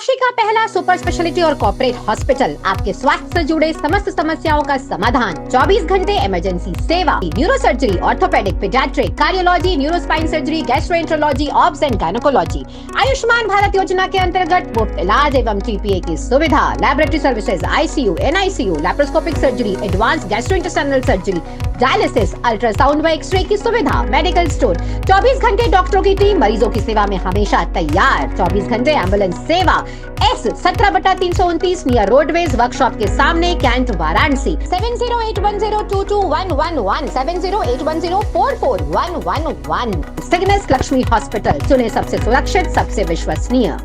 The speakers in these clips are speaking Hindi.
काशी का पहला सुपर स्पेशलिटी और कॉर्पोरेट हॉस्पिटल, आपके स्वास्थ्य से जुड़े समस्त समस्याओं का समाधान। 24 घंटे इमरजेंसी सेवा, neuro surgery, orthopaedic, paediatric, cardiology, neurospine surgery, gastroenterology, obs and gynaecology. Ayushman Bharat Yojana के अंतर्गत मुफ्त इलाज एवं TPA की सुविधा, laboratory services, ICU, NICU, laparoscopic surgery, advance gastrointestinal surgery, dialysis, ultrasound व एक्सरे की सुविधा, मेडिकल स्टोर। 24 घंटे डॉक्टरों की टीम मरीजों की सेवा में हमेशा तैयार। 24 घंटे एम्बुलेंस सेवा। S17/329 नियर रोडवेज वर्कशॉप के सामने, कैंट, वाराणसी। 7081022111 7081044111। सिग्नेस लक्ष्मी हॉस्पिटल, चुने सबसे सुरक्षित, सबसे विश्वसनीय।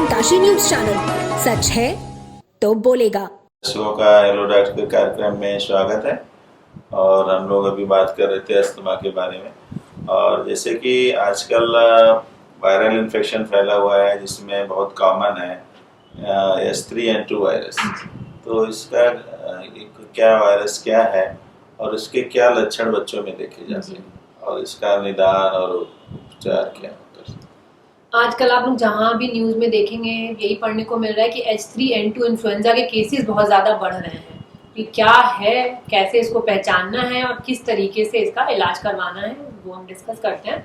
काशी न्यूज चैनल, सच है तो बोलेगा। दर्शकों का हेलो डॉक्टर के कार्यक्रम में स्वागत है। और हम लोग अभी बात कर रहे थे अस्थमा के बारे में। और जैसे कि आजकल वायरल इन्फेक्शन फैला हुआ है जिसमें बहुत कॉमन है H3N2 वायरस। तो इसका क्या वायरस क्या है और इसके क्या लक्षण बच्चों में देखे जाते हैं और इसका निदान और उपचार क्या है? आजकल आप लोग जहाँ भी न्यूज़ में देखेंगे यही पढ़ने को मिल रहा है कि H3N2 इन्फ्लुएंजा के केसेस बहुत ज़्यादा बढ़ रहे हैं। ये क्या है, कैसे इसको पहचानना है और किस तरीके से इसका इलाज करवाना है, वो हम डिस्कस करते हैं।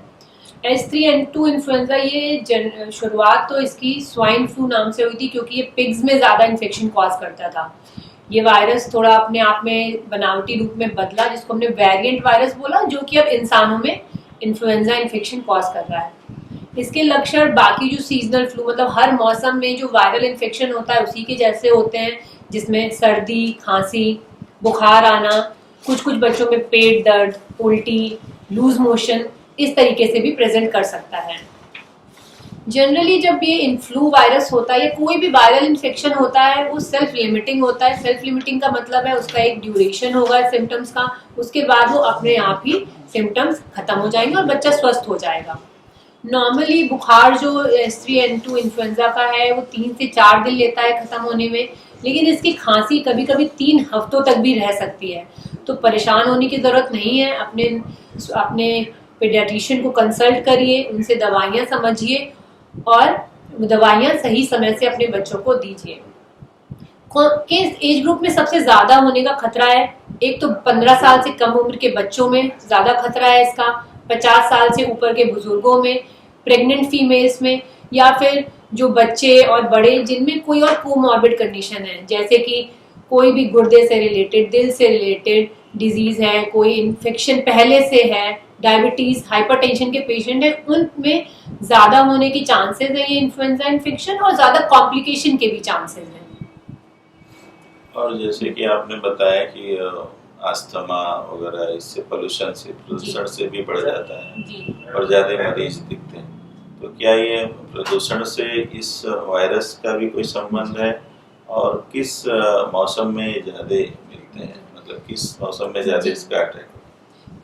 H3N2 इन्फ्लुएंजा, ये शुरुआत तो इसकी स्वाइन फ्लू नाम से हुई थी क्योंकि ये पिग्स में ज़्यादा इन्फेक्शन कॉज करता था। ये वायरस थोड़ा अपने आप में बनावटी रूप में बदला, जिसको हमने वेरिएंट वायरस बोला, जो कि अब इंसानों में इन्फ्लुएंजा इन्फेक्शन कॉज कर रहा है। इसके लक्षण बाकी जो सीजनल फ्लू, मतलब हर मौसम में जो वायरल इन्फेक्शन होता है उसी के जैसे होते हैं, जिसमें सर्दी, खांसी, बुखार आना, कुछ बच्चों में पेट दर्द, उल्टी, लूज मोशन इस तरीके से भी प्रेजेंट कर सकता है। जनरली जब ये इन्फ्लू वायरस होता है या कोई भी वायरल इन्फेक्शन होता है वो सेल्फ लिमिटिंग होता है। सेल्फ लिमिटिंग का मतलब है उसका एक ड्यूरेशन होगा सिम्टम्स का, उसके बाद वो अपने आप ही सिम्टम्स खत्म हो जाएंगे और बच्चा स्वस्थ हो जाएगा। नॉर्मली बुखार जो H3N2 इन्फ्लुएंजा का है वो 3 से 4 दिन लेता है खत्म होने में, लेकिन इसकी खांसी कभी कभी 3 हफ्तों तक भी रह सकती है। तो परेशान होने की ज़रूरत नहीं है। अपने पीडियाट्रिशियन को कंसल्ट करिए, उनसे दवाइयाँ समझिए और दवाइयाँ सही समय से अपने बच्चों को दीजिए। किस एज ग्रुप में सबसे ज़्यादा होने का खतरा है? एक तो 15 साल से कम उम्र के बच्चों में ज़्यादा खतरा है इसका, 50 साल से ऊपर के बुजुर्गों में, प्रेग्नेंट फीमेल्स में, या फिर जो बच्चे और बड़े जिनमें कोई और कोमॉर्बिड कंडीशन है, जैसे कि कोई भी गुर्दे से रिलेटेड, दिल से रिलेटेड डिजीज है, कोई इन्फेक्शन पहले से है, डायबिटीज, हाइपरटेंशन के पेशेंट है, उनमें ज़्यादा होने की चांसेस है ये इन्फ्लुएंजा इन्फेक्शन, और ज़्यादा कॉम्प्लिकेशन के भी चांसेस हैं। और जैसे कि आपने बताया कि अस्थमा वगैरह इससे प्रदूषण से भी बढ़ जाता है और ज़्यादा मरीज दिखते हैं। तो क्या ये प्रदूषण से इस वायरस का भी कोई संबंध है और किस मौसम में ज़्यादा मिलते हैं, मतलब किस मौसम में ज़्यादा इसका अटैक?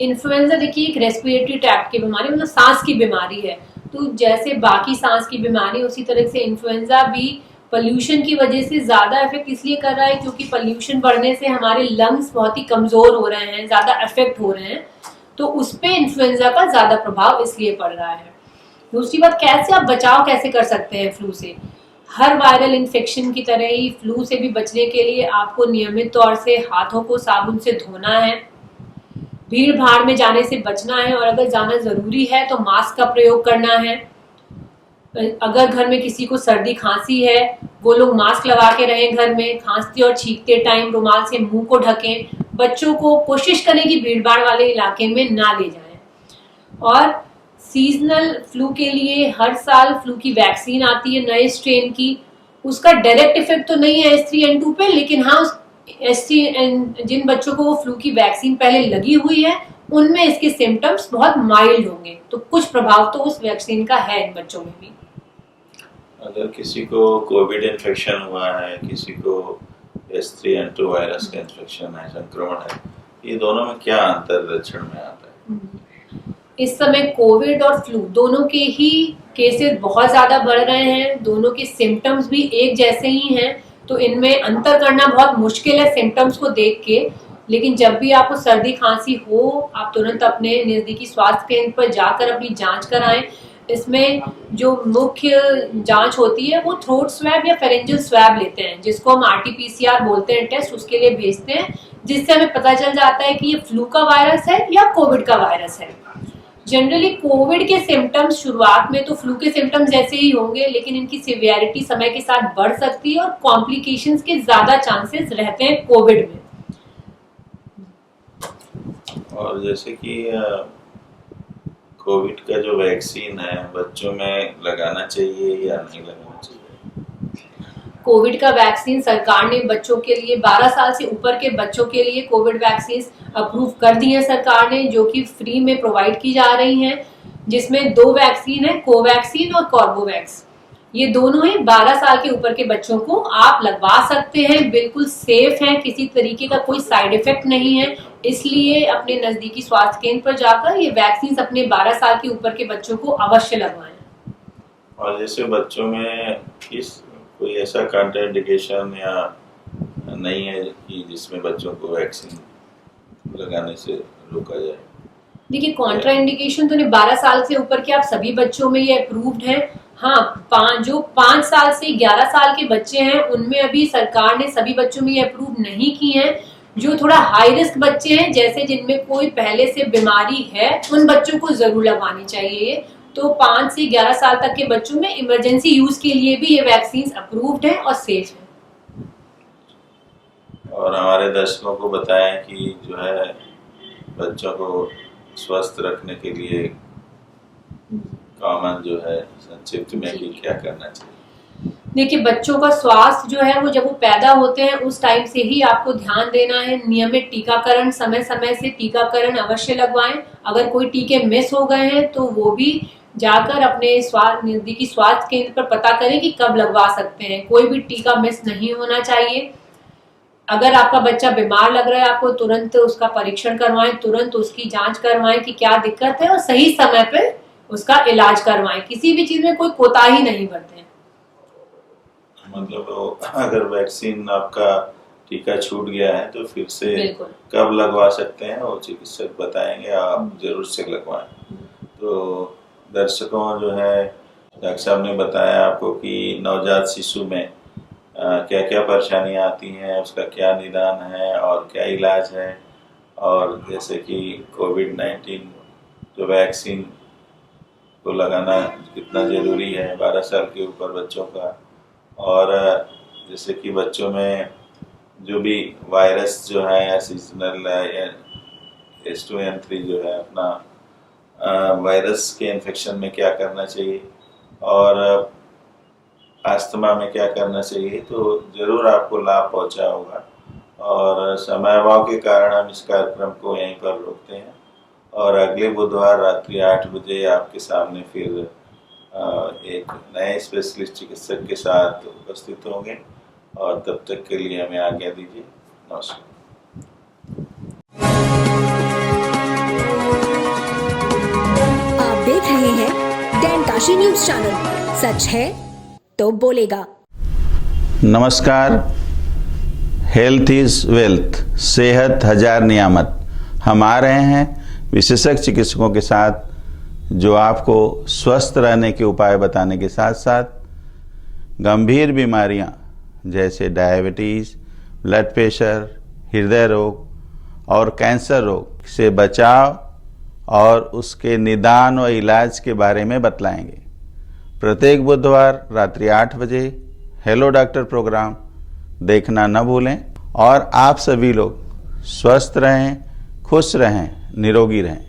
इन्फ्लुएंजा देखिए एक रेस्पिरेटरी ट्रैक्ट की बीमारी, मतलब सांस की बीमारी है। तो जैसे बाकी सांस की बीमारी उसी तरह से इन्फ्लुएंजा भी पोल्यूशन की वजह से ज़्यादा इफेक्ट इसलिए कर रहा है क्योंकि पोल्यूशन बढ़ने से हमारे लंग्स बहुत ही कमज़ोर हो रहे हैं, ज़्यादा अफेक्ट हो रहे हैं, तो उस पर इन्फ्लुएंजा का ज़्यादा प्रभाव इसलिए पड़ रहा है। दूसरी बात, कैसे आप बचाव कैसे कर सकते हैं फ्लू से? हर वायरल इन्फेक्शन की तरह ही फ्लू से भी बचने के लिए आपको नियमित तौर से हाथों को साबुन से धोना है, भीड़ भाड़ में जाने से बचना है, और अगर जाना ज़रूरी है तो मास्क का प्रयोग करना है। अगर घर में किसी को सर्दी खांसी है वो लोग मास्क लगा के रहें घर में, खांसते और छींकते टाइम रुमाल से मुंह को ढकें। बच्चों को कोशिश करें कि भीड़ भाड़ वाले इलाके में ना ले जाएं। और सीजनल फ्लू के लिए हर साल फ्लू की वैक्सीन आती है नए स्ट्रेन की, उसका डायरेक्ट इफेक्ट तो नहीं है H3N2 पे, लेकिन हाँ जिन बच्चों को वो फ्लू की वैक्सीन पहले लगी हुई है उनमें इसके सिम्टम्स बहुत माइल्ड होंगे, तो कुछ प्रभाव तो उस वैक्सीन का है इन बच्चों में भी। अगर किसी को कोविड इन्फेक्शन हुआ है, किसी को H3N2 वायरस का इन्फेक्शन है, संक्रमण है, ये दोनों में क्या अंतर लक्षण में आता है? इस समय कोविड और फ्लू दोनों के ही केसेस बहुत ज़्यादा बढ़ रहे हैं, दोनों के सिम्टम्स भी एक जैसे ही हैं, तो इनमें अंतर करना बहुत मुश्किल है सिम्टम्स को देख के। लेकिन जब भी आपको सर्दी खांसी हो, आप तुरंत अपने नज़दीकी स्वास्थ्य केंद्र पर जाकर अपनी जांच कराएं। इसमें जो मुख्य जांच होती है वो थ्रोट स्वैब या फेरेंजियल स्वैब लेते हैं, जिसको हम RT-PCR बोलते हैं टेस्ट, उसके लिए भेजते हैं, जिससे हमें पता चल जाता है कि ये फ्लू का वायरस है या कोविड का वायरस है। जनरली कोविड के सिम्टम्स शुरुआत में तो फ्लू के सिम्टम्स जैसे ही होंगे, लेकिन इनकी सिवियरिटी समय के साथ बढ़ सकती है और कॉम्प्लिकेशंस के ज्यादा चांसेस रहते हैं कोविड में। और जैसे कि कोविड का जो वैक्सीन है बच्चों में लगाना चाहिए या नहीं लगाना चाहिए? कोविड का वैक्सीन सरकार ने बच्चों के लिए 12 साल से ऊपर के बच्चों के लिए कोविड वैक्सीन अप्रूव कर दी है सरकार ने, जो कि फ्री में प्रोवाइड की जा रही हैं, जिसमें 2 वैक्सीन है, कोवैक्सीन और कॉर्बोवैक्स। ये दोनों ही 12 साल के ऊपर के बच्चों को आप लगवा सकते हैं, बिल्कुल सेफ है, किसी तरीके का कोई साइड इफेक्ट नहीं है। इसलिए अपने नजदीकी स्वास्थ्य केंद्र पर जाकर ये वैक्सीन अपने 12 साल के ऊपर के बच्चों को अवश्य लगवाएं। और जैसे बच्चों में कोई ऐसा कॉन्ट्राइंडिकेशन या नहीं है कि जिसमें बच्चों को वैक्सीन लगाने से रोका जाए? देखिए, कॉन्ट्रा इंडिकेशन तो नहीं, 12 साल से ऊपर के आप सभी बच्चों में ये अप्रूव्ड है। हाँ, जो 5 साल से 11 साल के बच्चे हैं उनमें अभी सरकार ने सभी बच्चों में ये अप्रूव नहीं की है। जो थोड़ा हाई रिस्क बच्चे हैं, जैसे जिनमें कोई पहले से बीमारी है, उन बच्चों को जरूर लगवानी चाहिए। तो 5 से 11 साल तक के बच्चों में इमरजेंसी यूज के लिए भी ये वैक्सीन अप्रूव्ड है और सेफ है। और हमारे दर्शकों को बताएं कि जो है बच्चों को स्वस्थ रखने के लिए कॉमन जो है संक्षिप्त में कि क्या करना चाहिए? देखिए, बच्चों का स्वास्थ्य जो है वो जब वो पैदा होते हैं उस टाइम से ही आपको ध्यान देना है। नियमित टीकाकरण, समय समय से टीकाकरण अवश्य लगवाएं। अगर कोई टीके मिस हो गए हैं तो वो भी जाकर अपने नजदीकी स्वास्थ्य केंद्र पर पता करें कि कब लगवा सकते हैं। कोई भी टीका मिस नहीं होना चाहिए। अगर आपका बच्चा बीमार लग रहा है, आपको तुरंत उसका परीक्षण करवाएं, तुरंत उसकी जांच करवाएं कि क्या दिक्कत है और सही समय पे उसका इलाज करवाएं। किसी भी चीज में कोई कोताही नहीं बरतें। मतलब अगर वैक्सीन आपका टीका छूट गया है तो फिर से कब लगवा सकते हैं वो चिकित्सक बताएंगे, आप जरूर से लगवाएं। तो दर्शकों जो है डॉक्टर साहब ने बताया आपको कि नवजात शिशु में क्या क्या परेशानियां आती हैं, उसका क्या निदान है और क्या इलाज है, और जैसे कि कोविड-19 जो वैक्सीन को लगाना कितना ज़रूरी है 12 साल के ऊपर बच्चों का, और जैसे कि बच्चों में जो भी वायरस जो है या सीजनल या H2N3 जो है अपना वायरस के इन्फेक्शन में क्या करना चाहिए और अस्थमा में क्या करना चाहिए, तो ज़रूर आपको लाभ पहुंचा होगा। और समय अभाव के कारण हम इस कार्यक्रम को यहीं पर रोकते हैं और अगले बुधवार रात्रि 8 बजे आपके सामने फिर एक नए स्पेशलिस्ट चिकित्सक के साथ उपस्थित होंगे, और तब तक के लिए हमें आज्ञा दीजिए। नमस्कार। आप देख रहे हैं डैनकाशी न्यूज चैनल, सच है तो बोलेगा। नमस्कार। हेल्थ इज वेल्थ, सेहत हजार नियामत। हम आ रहे हैं विशेषज्ञ चिकित्सकों के साथ जो आपको स्वस्थ रहने के उपाय बताने के साथ साथ गंभीर बीमारियां जैसे डायबिटीज़, ब्लड प्रेशर, हृदय रोग और कैंसर रोग से बचाव और उसके निदान और इलाज के बारे में बतलाएंगे। प्रत्येक बुधवार रात्रि 8 बजे हेलो डॉक्टर प्रोग्राम देखना न भूलें, और आप सभी लोग स्वस्थ रहें, खुश रहें, निरोगी रहें।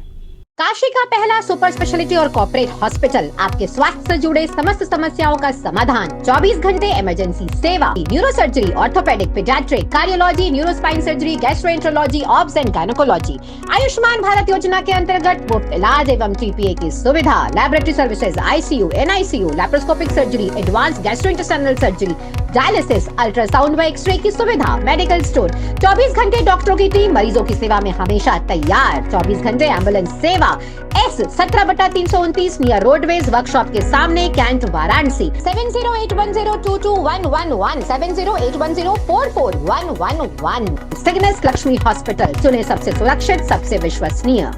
काशी का पहला सुपर स्पेशलिटी और कॉर्पोरेट हॉस्पिटल आपके स्वास्थ्य से जुड़े समस्त समस्याओं का समाधान। 24 घंटे इमरजेंसी सेवा, neuro surgery, orthopaedic, paediatric, cardiology, neurospine surgery, gastroenterology, obs and gynaecology. Ayushman Bharat Yojana के अंतर्गत मुफ्त इलाज एवं TPA की सुविधा, laboratory services, ICU, NICU, laparoscopic surgery, advance gastrointestinal surgery, dialysis, ultrasound व एक्सरे की सुविधा, मेडिकल स्टोर, 24 घंटे डॉक्टरों की टीम मरीजों की सेवा में हमेशा तैयार, 24 घंटे एम्बुलेंस सेवा। S 17/329 नियर रोडवेज वर्कशॉप के सामने, cantt, Varanasi. 7081022111 7081044111। Cygnus Laxmi hospital, चुने सबसे सुरक्षित, सबसे विश्वसनीय।